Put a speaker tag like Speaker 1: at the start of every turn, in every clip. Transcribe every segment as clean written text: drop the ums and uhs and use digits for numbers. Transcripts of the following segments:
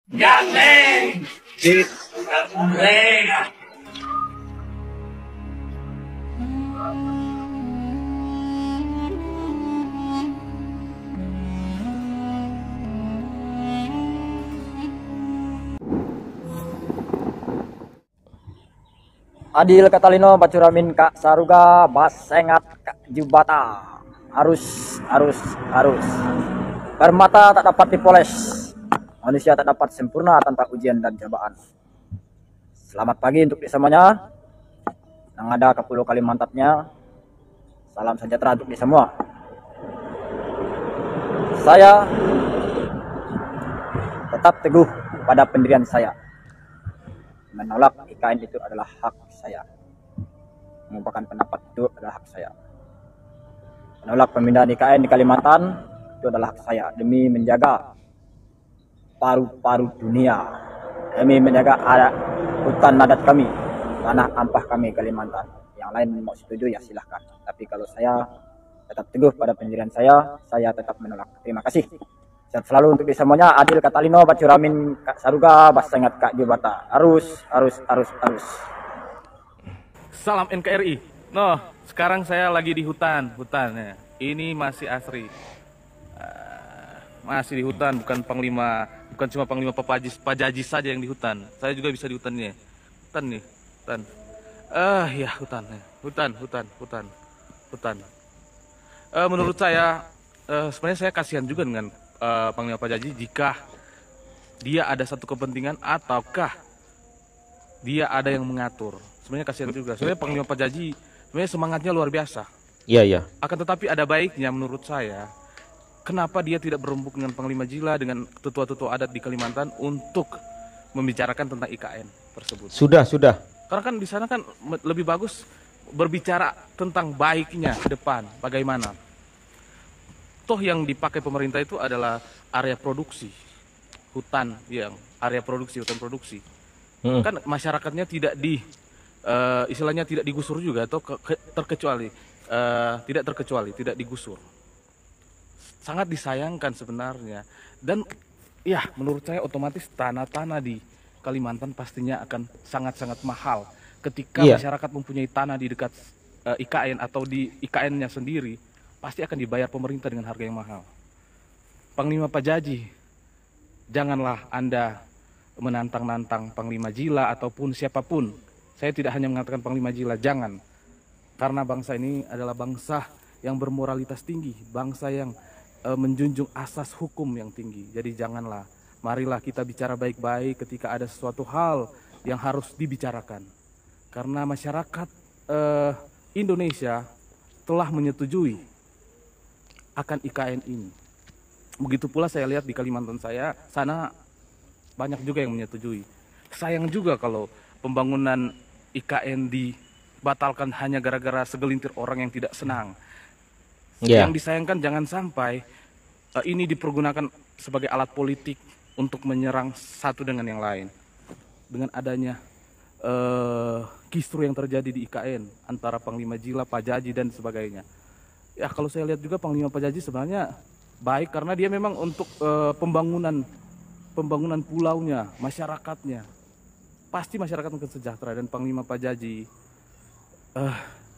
Speaker 1: Galing! Galing!
Speaker 2: Adil Katalino Bacuramin Kak Saruga Basengat Kak Jubata harus permata tak dapat dipoles, manusia tak dapat sempurna tanpa ujian dan cobaan. Selamat pagi untuk semuanya yang ada ke Pulau Kalimantannya. Salam sejahtera untuk semua. Saya tetap teguh pada pendirian saya. Menolak IKN itu adalah hak saya. Mengungkapkan pendapat itu adalah hak saya. Menolak pemindahan IKN di Kalimantan itu adalah hak saya demi menjaga paru-paru dunia, demi menjaga hutan adat kami, tanah ampah kami Kalimantan. Yang lain mau setuju ya silahkan. Tapi kalau saya tetap teguh pada pendirian saya tetap menolak. Terima kasih. Sehat selalu untuk semuanya. Adil Katalino Bacuramin Kak Saruga Basengat Kak Jubata. Harus.
Speaker 3: Salam NKRI. No, sekarang saya lagi di hutan ya. Ini masih asri. Masih di hutan, bukan cuma Panglima Pajaji saja yang di hutan. Saya juga bisa di hutan nih. Hutan. Ya hutan. Menurut saya sebenarnya saya kasihan juga dengan Panglima Pajaji jika dia ada satu kepentingan ataukah dia ada yang mengatur. Sebenarnya kasihan juga. Sebenarnya Panglima Pajaji sebenarnya semangatnya luar biasa.
Speaker 4: Iya.
Speaker 3: Akan tetapi ada baiknya menurut saya, kenapa dia tidak berembuk dengan Panglima Jila, dengan tetua-tetua adat di Kalimantan untuk membicarakan tentang IKN tersebut.
Speaker 4: Sudah.
Speaker 3: Karena kan di sana kan lebih bagus berbicara tentang baiknya ke depan, bagaimana. Toh yang dipakai pemerintah itu adalah area produksi, hutan produksi. Kan masyarakatnya tidak istilahnya tidak digusur juga atau tidak digusur. Sangat disayangkan sebenarnya. Dan ya menurut saya otomatis tanah-tanah di Kalimantan pastinya akan sangat-sangat mahal ketika masyarakat mempunyai tanah di dekat IKN atau di IKN-nya sendiri, pasti akan dibayar pemerintah dengan harga yang mahal. Panglima Pajaji, janganlah Anda menantang-nantang Panglima Jila ataupun siapapun. Saya tidak hanya mengatakan Panglima Jila, jangan. Karena bangsa ini adalah bangsa yang bermoralitas tinggi, bangsa yang menjunjung asas hukum yang tinggi. Jadi janganlah, marilah kita bicara baik-baik ketika ada sesuatu hal yang harus dibicarakan. Karena masyarakat Indonesia telah menyetujui akan IKN ini. Begitu pula saya lihat di Kalimantan sana banyak juga yang menyetujui. Sayang juga kalau pembangunan IKN dibatalkan hanya gara-gara segelintir orang yang tidak senang. Yang disayangkan jangan sampai ini dipergunakan sebagai alat politik untuk menyerang satu dengan yang lain. Dengan adanya kisru yang terjadi di IKN antara Panglima Jila, Pajaji dan sebagainya. Ya kalau saya lihat juga Panglima Pajaji sebenarnya baik karena dia memang untuk pembangunan pulaunya, masyarakatnya. Pasti masyarakat akan sejahtera. Dan Panglima Pajaji,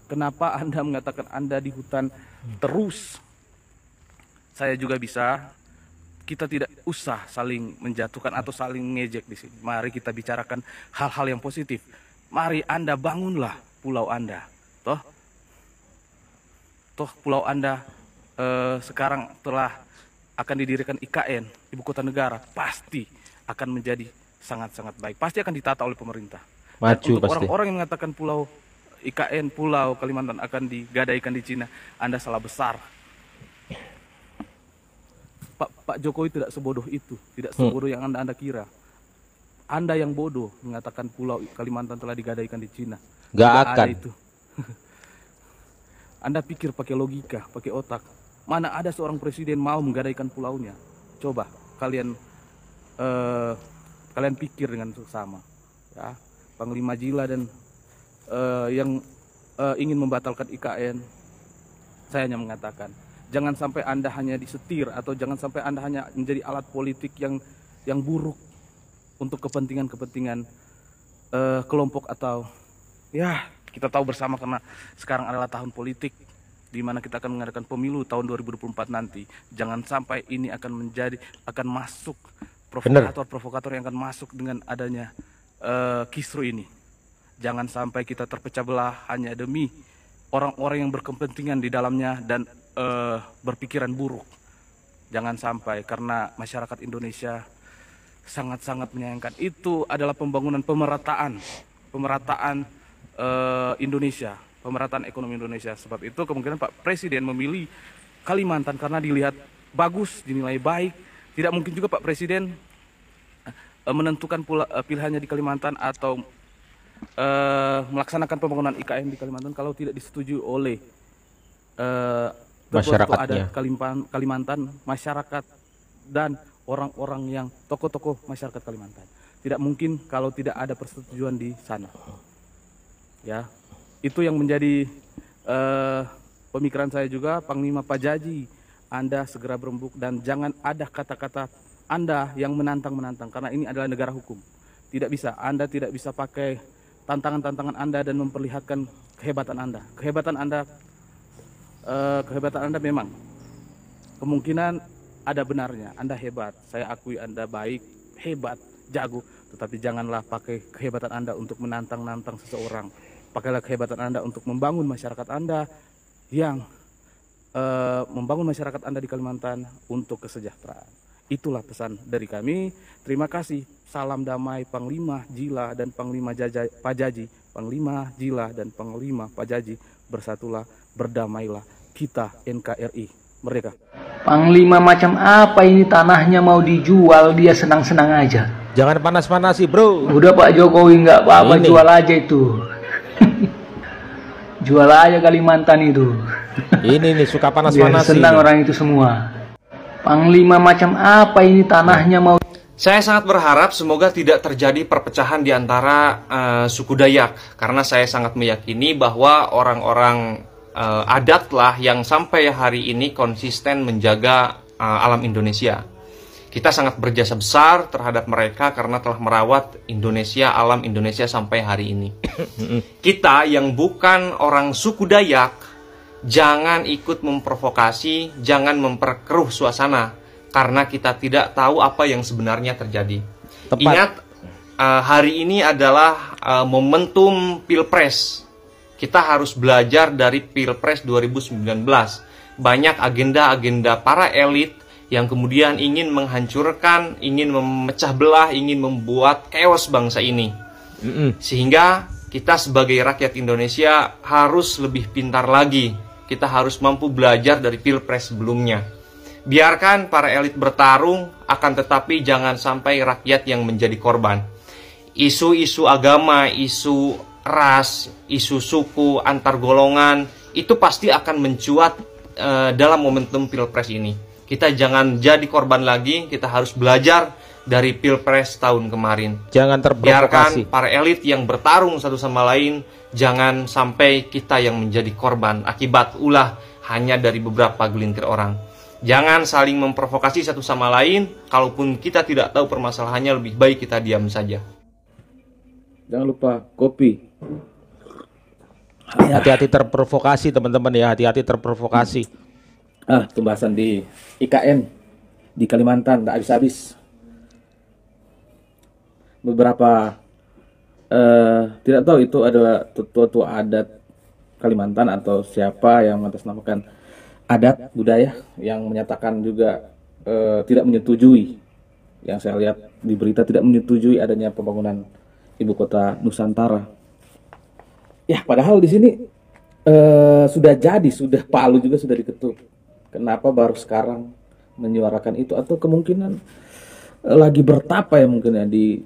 Speaker 3: kenapa Anda mengatakan Anda di hutan terus? Saya juga bisa. Kita tidak usah saling menjatuhkan atau saling ngejek di sini. Mari kita bicarakan hal-hal yang positif. Mari Anda bangunlah pulau Anda. Toh pulau Anda sekarang telah akan didirikan IKN, ibu kota negara, pasti akan menjadi sangat-sangat baik. Pasti akan ditata oleh pemerintah.
Speaker 4: Maju
Speaker 3: untuk
Speaker 4: pasti.
Speaker 3: Orang-orang yang mengatakan pulau IKN, pulau Kalimantan akan digadaikan di Cina, Anda salah besar. Pak Jokowi tidak sebodoh itu, tidak sebodoh yang Anda kira. Anda yang bodoh mengatakan pulau Kalimantan telah digadaikan di Cina.
Speaker 4: Gak akan.
Speaker 3: Ada itu. Anda pikir pakai logika, pakai otak. Mana ada seorang presiden mau menggadaikan pulaunya? Coba kalian pikir dengan seksama. Ya, Panglima Jila dan yang ingin membatalkan IKN, saya hanya mengatakan, jangan sampai Anda hanya disetir atau jangan sampai Anda hanya menjadi alat politik yang buruk untuk kepentingan-kepentingan kelompok atau ya kita tahu bersama karena sekarang adalah tahun politik di mana kita akan mengadakan pemilu tahun 2024 nanti. Jangan sampai ini akan masuk provokator-provokator yang akan masuk dengan adanya kisru ini. Jangan sampai kita terpecah belah hanya demi orang-orang yang berkepentingan di dalamnya dan berpikiran buruk. Jangan sampai, karena masyarakat Indonesia sangat-sangat menyayangkan. Itu adalah pemerataan Indonesia, pemerataan ekonomi Indonesia. Sebab itu kemungkinan Pak Presiden memilih Kalimantan karena dilihat bagus, dinilai baik. Tidak mungkin juga Pak Presiden menentukan pilihannya di Kalimantan atau melaksanakan pembangunan IKN di Kalimantan kalau tidak disetujui oleh
Speaker 1: masyarakatnya,
Speaker 3: Kalimantan, masyarakat dan orang-orang yang tokoh-tokoh masyarakat Kalimantan. Tidak mungkin kalau tidak ada persetujuan di sana. Ya, itu yang menjadi pemikiran saya juga. Panglima Pajaji, Anda segera berembuk dan jangan ada kata-kata Anda yang menantang-menantang, karena ini adalah negara hukum. Tidak bisa, Anda tidak bisa pakai tantangan-tantangan Anda dan memperlihatkan kehebatan Anda. Kehebatan Anda memang kemungkinan ada benarnya. Anda hebat, saya akui Anda baik, hebat, jago. Tetapi janganlah pakai kehebatan Anda untuk menantang-nantang seseorang. Pakailah kehebatan Anda untuk membangun masyarakat Anda yang membangun masyarakat Anda di Kalimantan untuk kesejahteraan. Itulah pesan dari kami. Terima kasih. Salam damai Panglima Jila dan Panglima Pajaji. Panglima Jila dan Panglima Pajaji, bersatulah, berdamailah. Kita NKRI merdeka.
Speaker 4: Panglima macam apa ini, tanahnya mau dijual dia senang-senang aja.
Speaker 1: Jangan panas-panasi bro.
Speaker 4: Udah Pak Jokowi nggak apa-apa, jual aja itu. Jual aja Kalimantan itu.
Speaker 1: Ini nih suka panas-panasi.
Speaker 4: Senang orang itu semua. Panglima macam apa ini, tanahnya mau.
Speaker 5: Saya sangat berharap semoga tidak terjadi perpecahan di antara suku Dayak, karena saya sangat meyakini bahwa orang-orang adatlah yang sampai hari ini konsisten menjaga alam Indonesia. Kita sangat berjasa besar terhadap mereka karena telah merawat Indonesia, alam Indonesia sampai hari ini. Kita yang bukan orang suku Dayak, jangan ikut memprovokasi, jangan memperkeruh suasana, karena kita tidak tahu apa yang sebenarnya terjadi.
Speaker 1: Tepat.
Speaker 5: Ingat, hari ini adalah momentum Pilpres. Kita harus belajar dari Pilpres 2019. Banyak agenda-agenda para elit yang kemudian ingin menghancurkan, ingin memecah belah, ingin membuat chaos bangsa ini. Sehingga kita sebagai rakyat Indonesia harus lebih pintar lagi. Kita harus mampu belajar dari Pilpres sebelumnya. Biarkan para elit bertarung, akan tetapi jangan sampai rakyat yang menjadi korban. Isu-isu agama, isu ras, isu suku, antar golongan, itu pasti akan mencuat dalam momentum Pilpres ini. Kita jangan jadi korban lagi, kita harus belajar dari Pilpres tahun kemarin.
Speaker 1: Jangan terprovokasi.
Speaker 5: Biarkan para elit yang bertarung satu sama lain, jangan sampai kita yang menjadi korban akibat ulah hanya dari beberapa gelintir orang. Jangan saling memprovokasi satu sama lain. Kalaupun kita tidak tahu permasalahannya, lebih baik kita diam saja.
Speaker 3: Jangan lupa kopi.
Speaker 1: Hati-hati terprovokasi teman-teman ya, hati-hati terprovokasi.
Speaker 3: Pembahasan di IKN di Kalimantan tak habis-habis. Beberapa tidak tahu itu adalah tua-tua adat Kalimantan atau siapa yang mengatasnamakan adat budaya yang menyatakan juga tidak menyetujui, yang saya lihat di berita, tidak menyetujui adanya pembangunan ibu kota Nusantara. Ya, padahal di sini sudah jadi, sudah Palu juga sudah diketuk. Kenapa baru sekarang menyuarakan itu? Atau kemungkinan lagi bertapa ya mungkin ya di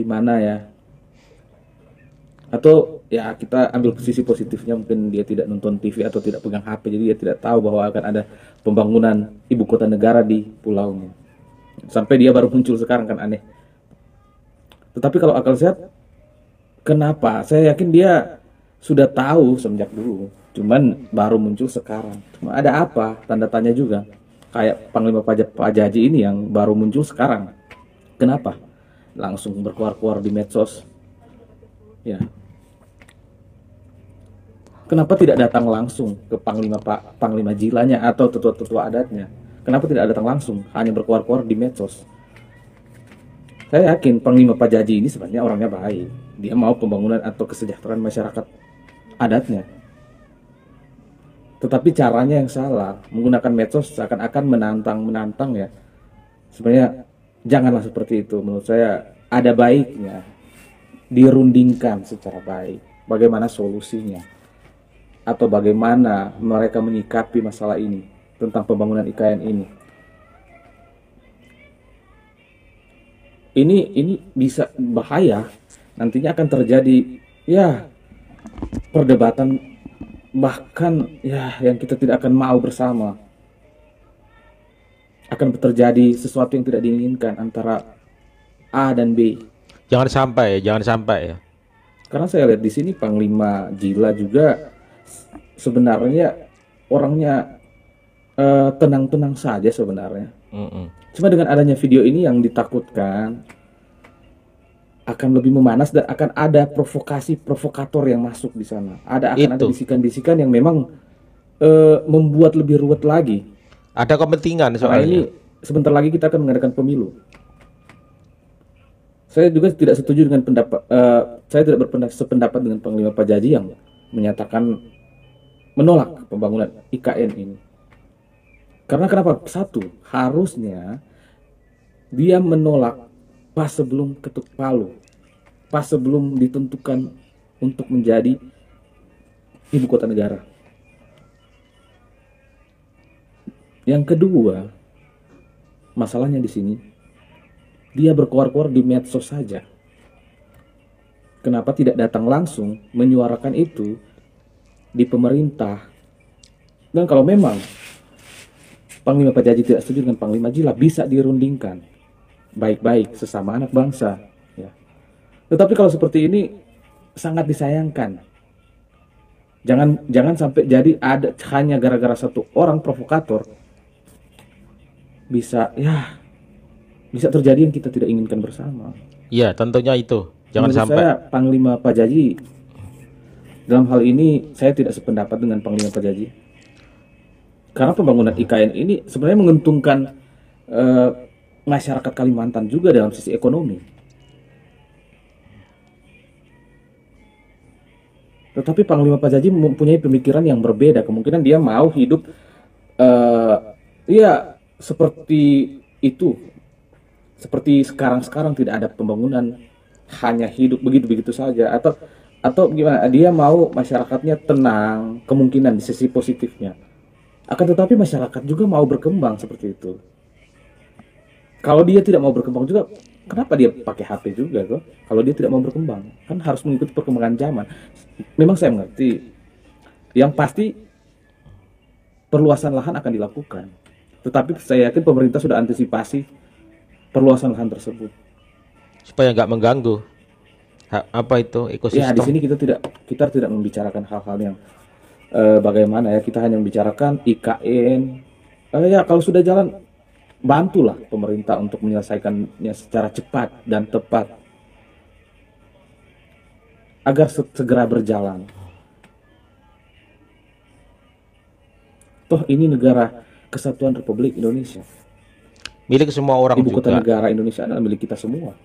Speaker 3: mana ya? Atau ya kita ambil sisi positifnya, mungkin dia tidak nonton TV atau tidak pegang HP, jadi dia tidak tahu bahwa akan ada pembangunan ibu kota negara di pulaunya. Sampai dia baru muncul sekarang, kan aneh. Tetapi kalau akal sehat, kenapa? Saya yakin dia sudah tahu semenjak dulu, cuman baru muncul sekarang. Cuma ada apa? Tanda tanya juga. Kayak Panglima Pajaji ini yang baru muncul sekarang. Kenapa?
Speaker 6: langsung berkuar-kuar di medsos. Ya. Kenapa tidak datang langsung ke Panglima Jilanya atau tetua-tetua adatnya? Kenapa tidak datang langsung, hanya berkuar-kuar di medsos? Saya yakin Panglima Pajaji ini sebenarnya orangnya baik. Dia mau pembangunan atau kesejahteraan masyarakat adatnya. Tetapi caranya yang salah, menggunakan medsos seakan-akan menantang ya. Sebenarnya janganlah seperti itu. Menurut saya ada baiknya dirundingkan secara baik. Bagaimana solusinya? Atau bagaimana mereka menyikapi masalah ini tentang pembangunan IKN ini. Ini bisa bahaya. Nantinya akan terjadi ya perdebatan, bahkan ya yang kita tidak akan mau bersama. Akan terjadi sesuatu yang tidak diinginkan antara A dan B.
Speaker 1: Jangan sampai ya.
Speaker 6: Karena saya lihat di sini Panglima Jila juga sebenarnya orangnya tenang-tenang saja sebenarnya. Cuma dengan adanya video ini yang ditakutkan akan lebih memanas dan akan ada provokator yang masuk di sana. Ada bisikan-bisikan yang memang membuat lebih ruwet lagi.
Speaker 1: Ada kepentingan
Speaker 6: soalnya. Karena ini sebentar lagi kita akan mengadakan pemilu. Saya juga tidak setuju dengan saya tidak sependapat dengan Panglima Pajaji yang menyatakan menolak pembangunan IKN ini. Karena kenapa? Satu, harusnya dia menolak pas sebelum ketuk palu, pas sebelum ditentukan untuk menjadi ibu kota negara. Yang kedua, masalahnya di sini, dia berkuar-kuar di medsos saja. Kenapa tidak datang langsung menyuarakan itu di pemerintah? Dan kalau memang Panglima Pajaji tidak setuju dengan Panglima Jila, bisa dirundingkan baik-baik sesama anak bangsa. Ya. Tetapi kalau seperti ini sangat disayangkan. Jangan sampai jadi ada hanya gara-gara satu orang provokator bisa terjadi yang kita tidak inginkan bersama.
Speaker 1: Iya, tentunya itu. Jangan
Speaker 6: Menurut
Speaker 1: sampai.
Speaker 6: Saya Panglima Pajaji dalam hal ini saya tidak sependapat dengan Panglima Pajaji. Karena pembangunan IKN ini sebenarnya menguntungkan masyarakat Kalimantan juga dalam sisi ekonomi. Tetapi Panglima Pajaji mempunyai pemikiran yang berbeda. Kemungkinan dia mau hidup ya seperti itu. Seperti sekarang tidak ada pembangunan, hanya hidup begitu-begitu saja. Atau gimana? Dia mau masyarakatnya tenang, kemungkinan di sisi positifnya. Akan tetapi masyarakat juga mau berkembang seperti itu. Kalau dia tidak mau berkembang juga, kenapa dia pakai HP juga tuh? Kalau dia tidak mau berkembang, kan harus mengikuti perkembangan zaman. Memang saya mengerti. Yang pasti perluasan lahan akan dilakukan. Tetapi saya yakin pemerintah sudah antisipasi perluasan lahan tersebut.
Speaker 1: Supaya nggak mengganggu ekosistem.
Speaker 6: Ya, di sini kita tidak membicarakan hal-hal yang bagaimana ya, kita hanya membicarakan IKN. Ya kalau sudah jalan, bantulah pemerintah untuk menyelesaikannya secara cepat dan tepat agar segera berjalan. Toh ini negara Kesatuan Republik Indonesia,
Speaker 1: milik semua orang
Speaker 6: ibu kota
Speaker 1: juga.
Speaker 6: Negara Indonesia adalah milik kita semua.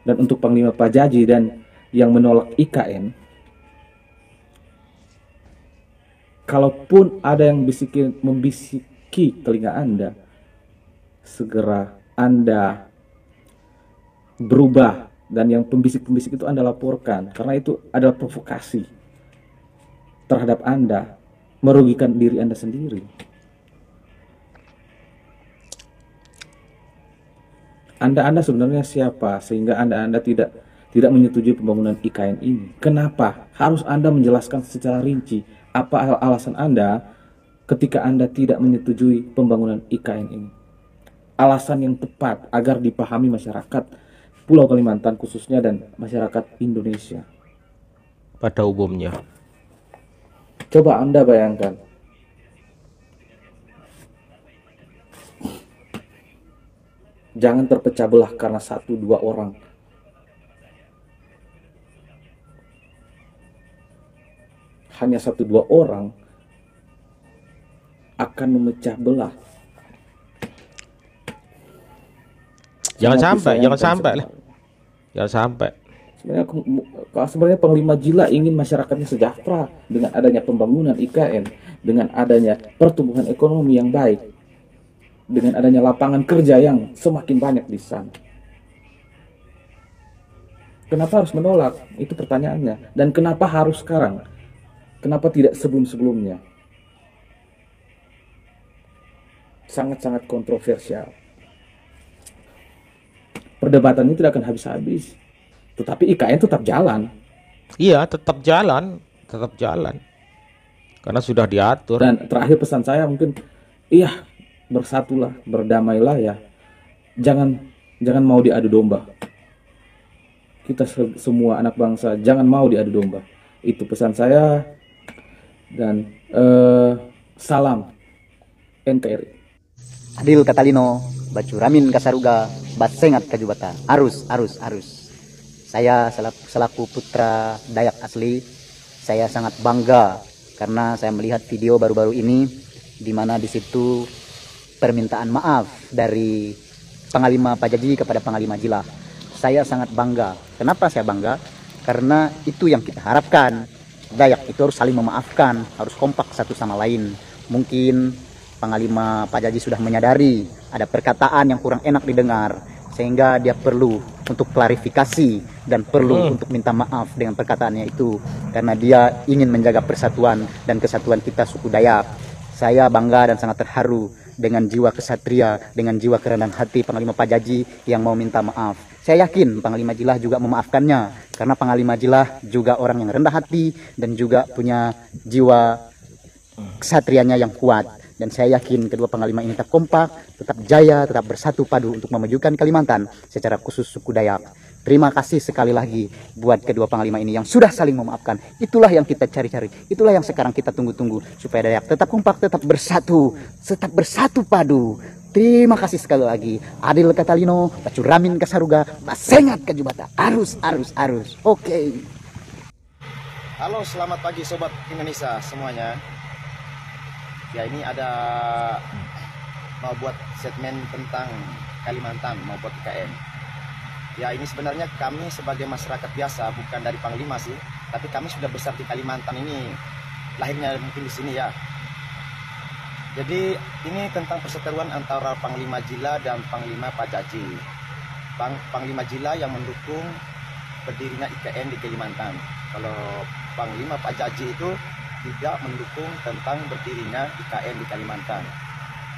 Speaker 6: Dan untuk Panglima Pajaji dan yang menolak IKN, kalaupun ada yang membisiki telinga Anda, segera Anda berubah, dan yang pembisik-pembisik itu Anda laporkan, karena itu adalah provokasi terhadap Anda, merugikan diri Anda sendiri. Anda sebenarnya siapa sehingga Anda tidak menyetujui pembangunan IKN ini? Kenapa harus Anda menjelaskan secara rinci apa alasan Anda ketika Anda tidak menyetujui pembangunan IKN ini? Alasan yang tepat agar dipahami masyarakat Pulau Kalimantan khususnya dan masyarakat Indonesia
Speaker 1: pada umumnya.
Speaker 6: Coba Anda bayangkan, Jangan terpecah belah karena 1-2 orang. Hanya 1-2 orang akan memecah belah.
Speaker 1: Jangan
Speaker 6: Sangat
Speaker 1: sampai, jangan
Speaker 6: disayangkan
Speaker 1: sampai lah.
Speaker 6: sekali.
Speaker 1: Jangan sampai.
Speaker 6: Sebenarnya Panglima Jila ingin masyarakatnya sejahtera dengan adanya pembangunan IKN, dengan adanya pertumbuhan ekonomi yang baik, dengan adanya lapangan kerja yang semakin banyak di sana. Kenapa harus menolak? Itu pertanyaannya. Dan kenapa harus sekarang? Kenapa tidak sebelum-sebelumnya? Sangat-sangat kontroversial. Perdebatan ini tidak akan habis-habis. Tetapi IKN tetap jalan.
Speaker 1: Iya, tetap jalan, tetap jalan. Karena sudah diatur.
Speaker 6: Dan terakhir pesan saya mungkin, iya, bersatulah, berdamailah ya. Jangan mau diadu domba. Kita semua anak bangsa jangan mau diadu domba. Itu pesan saya. Dan salam NKRI.
Speaker 7: Adil Catalino, Bacuramin Kasaruga, Basengat Kajubata. Arus. Saya selaku putra Dayak asli, saya sangat bangga karena saya melihat video baru-baru ini di mana di situ permintaan maaf dari Panglima Pajaji kepada Panglima Jila. Saya sangat bangga. Kenapa saya bangga? Karena itu yang kita harapkan. Dayak itu harus saling memaafkan, harus kompak satu sama lain. Mungkin Panglima Pajaji sudah menyadari ada perkataan yang kurang enak didengar, sehingga dia perlu untuk klarifikasi dan perlu untuk minta maaf dengan perkataannya itu, karena dia ingin menjaga persatuan dan kesatuan kita suku Dayak. Saya bangga dan sangat terharu dengan jiwa kesatria, dengan jiwa kerendahan hati Panglima Pajaji yang mau minta maaf. Saya yakin Panglima Jilah juga memaafkannya, karena Panglima Jilah juga orang yang rendah hati dan juga punya jiwa kesatrianya yang kuat. Dan saya yakin kedua panglima ini tetap kompak, tetap jaya, tetap bersatu padu untuk memajukan Kalimantan secara khusus suku Dayak. Terima kasih sekali lagi buat kedua panglima ini yang sudah saling memaafkan. Itulah yang kita cari-cari, itulah yang sekarang kita tunggu-tunggu, supaya Dayak tetap kompak, tetap bersatu padu. Terima kasih sekali lagi. Adil Catalino, Bacuramin Kasaruga, Basengat Kajubata. Arus. Oke.
Speaker 8: Halo, selamat pagi sobat Indonesia semuanya. Ya, ini ada mau buat segmen tentang Kalimantan, mau buat IKN. Ya, ini sebenarnya kami sebagai masyarakat biasa, bukan dari Panglima sih, tapi kami sudah besar di Kalimantan ini, lahirnya mungkin di sini ya. Jadi ini tentang perseteruan antara Panglima Jila dan Panglima Pajaji. Panglima Jila yang mendukung berdirinya IKN di Kalimantan. Kalau Panglima Pajaji itu tidak mendukung tentang berdirinya IKN di Kalimantan.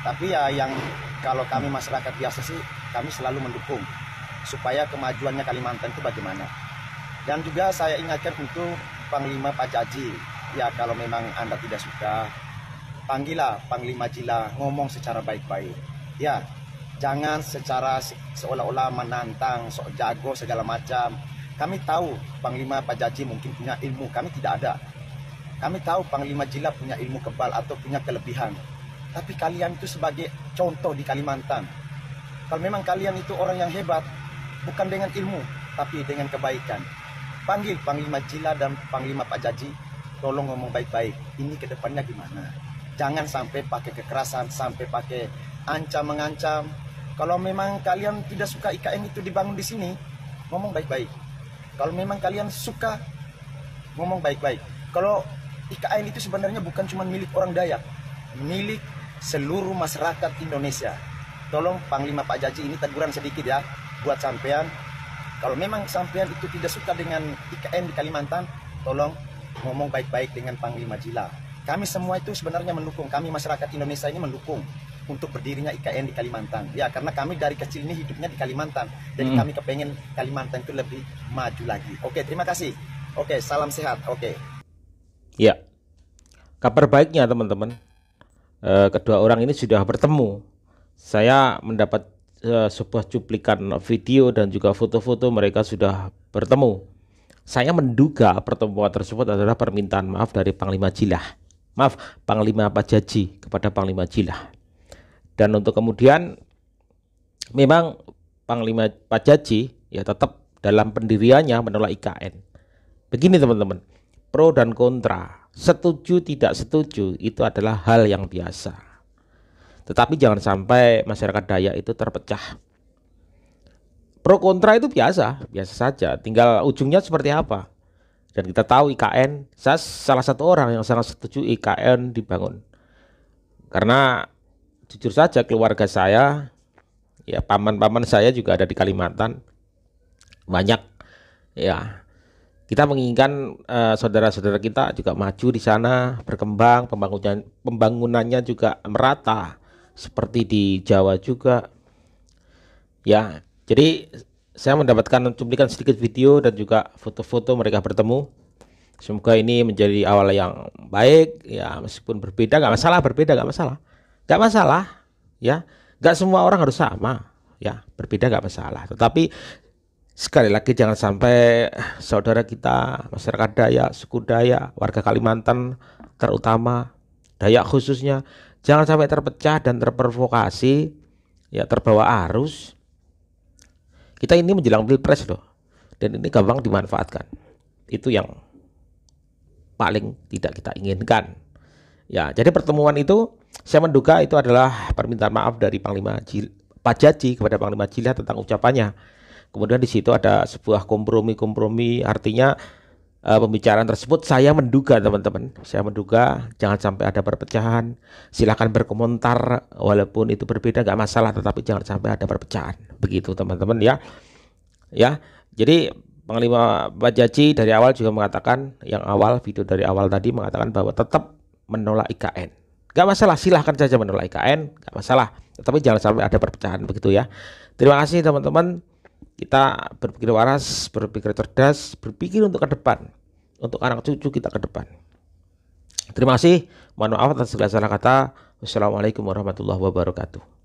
Speaker 8: Tapi ya yang kalau kami masyarakat biasa sih, kami selalu mendukung supaya kemajuannya Kalimantan itu bagaimana. Dan juga saya ingatkan untuk Panglima Pajaji, ya kalau memang Anda tidak suka, panggillah Panglima Jila, ngomong secara baik-baik. Ya, jangan secara seolah-olah menantang, sok jago segala macam. Kami tahu Panglima Pajaji mungkin punya ilmu, kami tidak ada. Kami tahu Panglima Jila punya ilmu kebal atau punya kelebihan. Tapi kalian itu sebagai contoh di Kalimantan. Kalau memang kalian itu orang yang hebat, bukan dengan ilmu, tapi dengan kebaikan. Panggil Panglima Jila dan Panglima Pajaji, tolong ngomong baik-baik. Ini ke depannya gimana? Jangan sampai pakai kekerasan, sampai pakai ancam-mengancam. Kalau memang kalian tidak suka IKN itu dibangun di sini, ngomong baik-baik. Kalau memang kalian suka, ngomong baik-baik. Kalau IKN itu sebenarnya bukan cuma milik orang Dayak, milik seluruh masyarakat Indonesia. Tolong Panglima Pajaji, ini teguran sedikit ya buat sampean. Kalau memang sampean itu tidak suka dengan IKN di Kalimantan, tolong ngomong baik-baik dengan Panglima Jila. Kami semua itu sebenarnya mendukung, kami masyarakat Indonesia ini mendukung untuk berdirinya IKN di Kalimantan. Ya, karena kami dari kecil ini hidupnya di Kalimantan. Jadi kami kepengen Kalimantan itu lebih maju lagi. Oke, terima kasih. Oke, salam sehat. Oke.
Speaker 1: Ya, kabar baiknya teman-teman, kedua orang ini sudah bertemu. Saya mendapat sebuah cuplikan video dan juga foto-foto mereka sudah bertemu. Saya menduga pertemuan tersebut adalah permintaan maaf dari Panglima Jilah. Maaf, Panglima Pajaji kepada Panglima Jilah. Dan untuk kemudian memang Panglima Pajaji ya tetap dalam pendiriannya menolak IKN. Begini teman-teman, pro dan kontra, setuju tidak setuju itu adalah hal yang biasa. Tetapi jangan sampai masyarakat Dayak itu terpecah. Pro kontra itu biasa saja, tinggal ujungnya seperti apa. Dan kita tahu IKN, saya salah satu orang yang sangat setuju IKN dibangun. Karena jujur saja keluarga saya, ya paman-paman saya juga ada di Kalimantan. Banyak ya. Kita menginginkan saudara-saudara kita juga maju di sana, berkembang, pembangunannya juga merata seperti di Jawa juga. Ya, jadi saya mendapatkan cuplikan sedikit video dan juga foto-foto mereka bertemu. Semoga ini menjadi awal yang baik ya, meskipun berbeda nggak masalah, nggak masalah ya, nggak semua orang harus sama ya, berbeda nggak masalah. Tetapi sekali lagi jangan sampai saudara kita, masyarakat Dayak, suku Dayak, warga Kalimantan terutama Dayak khususnya, jangan sampai terpecah dan terprovokasi ya, terbawa arus. Kita ini menjelang pilpres loh, dan ini gampang dimanfaatkan. Itu yang paling tidak kita inginkan. Ya, jadi pertemuan itu saya menduga itu adalah permintaan maaf dari Panglima Pajaji kepada Panglima Jilha tentang ucapannya. Kemudian di situ ada sebuah kompromi, artinya pembicaraan tersebut saya menduga teman-teman, jangan sampai ada perpecahan. Silahkan berkomentar walaupun itu berbeda nggak masalah, tetapi jangan sampai ada perpecahan. Begitu teman-teman ya. Ya, jadi Panglima Pajaji dari awal juga mengatakan, video dari awal tadi mengatakan bahwa tetap menolak IKN. Nggak masalah, silahkan saja menolak IKN, nggak masalah. Tetapi jangan sampai ada perpecahan, begitu ya. Terima kasih teman-teman. Kita berpikir waras, berpikir cerdas, berpikir untuk ke depan, untuk anak cucu kita ke depan. Terima kasih. Mohon maaf atas segala salah kata. Wassalamualaikum warahmatullahi wabarakatuh.